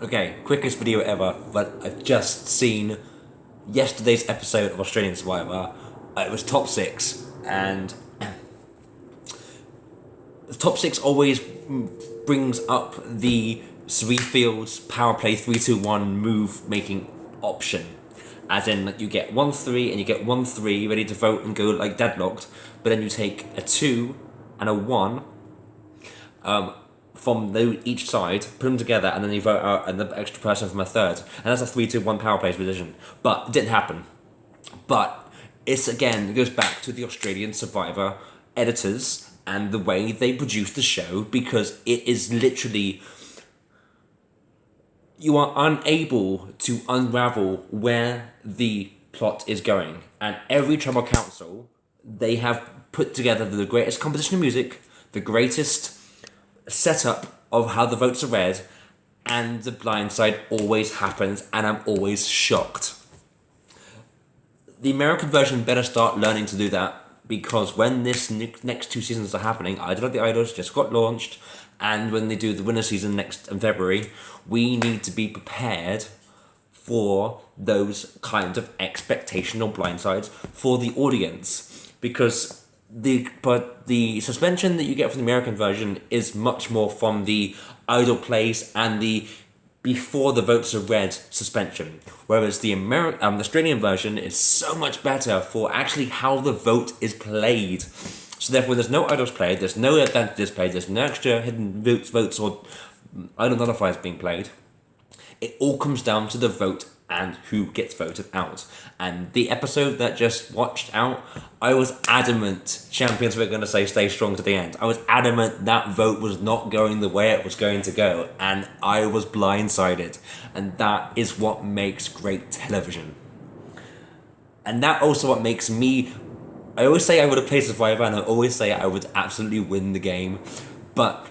Okay, quickest video ever, but I've just seen yesterday's episode of Australian Survivor. It was top six, and the top six always brings up the three fields power play 3-2-1 move making option. As in, like, you get 1-3 and you get 1-3 ready to vote and go like deadlocked, but then you take a 2 and a 1 from each side, put them together, and then you vote out and the extra person from a third. And that's a 3-2-1 power play position. But it didn't happen. But it goes back to the Australian Survivor editors and the way they produce the show, because it is literally, you are unable to unravel where the plot is going. And every tribal council, they have put together the greatest composition of music, the greatest setup of how the votes are read, and the blind side always happens, and I'm always shocked. The American version better start learning to do that, because when this next two seasons are happening, Idol of the Idols just got launched, and when they do the winter season next in February, we need to be prepared for those kinds of expectational blindsides for the audience, because the suspension that you get from the American version is much more from the idol plays and the before the votes are read suspension, whereas the Australian version is so much better for actually how the vote is played. So therefore, there's no idols played, there's no advantages played, there's no extra hidden votes or idol nullifiers being played. It all comes down to the vote and who gets voted out. And the episode that just watched out, I was adamant champions were going to say stay strong to the end. I was adamant that vote was not going the way it was going to go, and I was blindsided. And that is what makes great television. And that also what makes me, I always say I would have played Survivor, and I always say I would absolutely win the game. But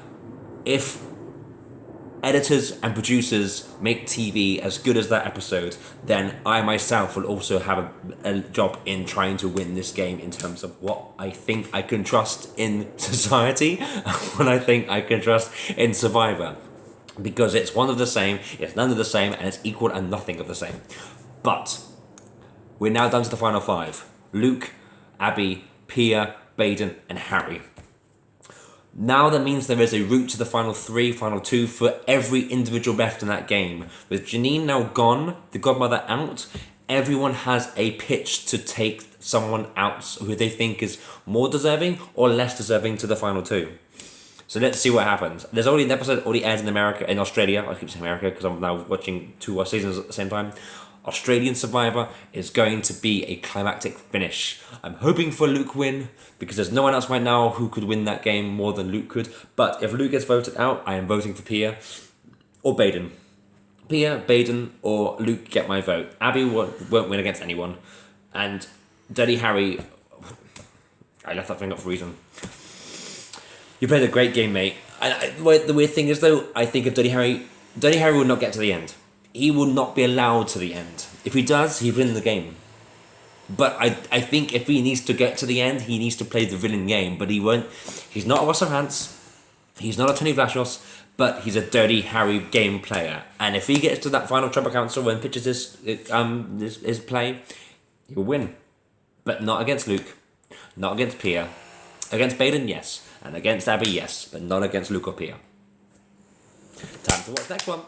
if editors and producers make TV as good as that episode, then I myself will also have a job in trying to win this game in terms of what I think I can trust in society, what I think I can trust in Survivor. Because it's one of the same, it's none of the same, and it's equal and nothing of the same. But we're now down to the final five. Luke, Abby, Pia, Baden, and Harry. Now that means there is a route to the final three, final two for every individual left in that game. With Janine now gone, the godmother out, everyone has a pitch to take someone out who they think is more deserving or less deserving to the final two. So let's see what happens. There's already an episode already aired in Australia. I keep saying America because I'm now watching two seasons at the same time. Australian Survivor is going to be a climactic finish. I'm hoping for Luke win, because there's no one else right now who could win that game more than Luke could. But if Luke gets voted out, I am voting for Pia or Baden. Pia, Baden, or Luke get my vote. Abby won't win against anyone. And Dirty Harry, I left that thing up for a reason. You played a great game, mate. The weird thing is, though, I think if Dirty Harry will not get to the end. He will not be allowed to the end. If he does, he wins the game. But I think if he needs to get to the end, he needs to play the villain game. But he won't. He's not a Russell Hantz. He's not a Tony Vlachos. But he's a Dirty Harry game player. And if he gets to that final tribal council and pitches his play, he will win. But not against Luke. Not against Pia. Against Baden, yes. And against Abby, yes. But not against Luke or Pia. Time to watch the next one.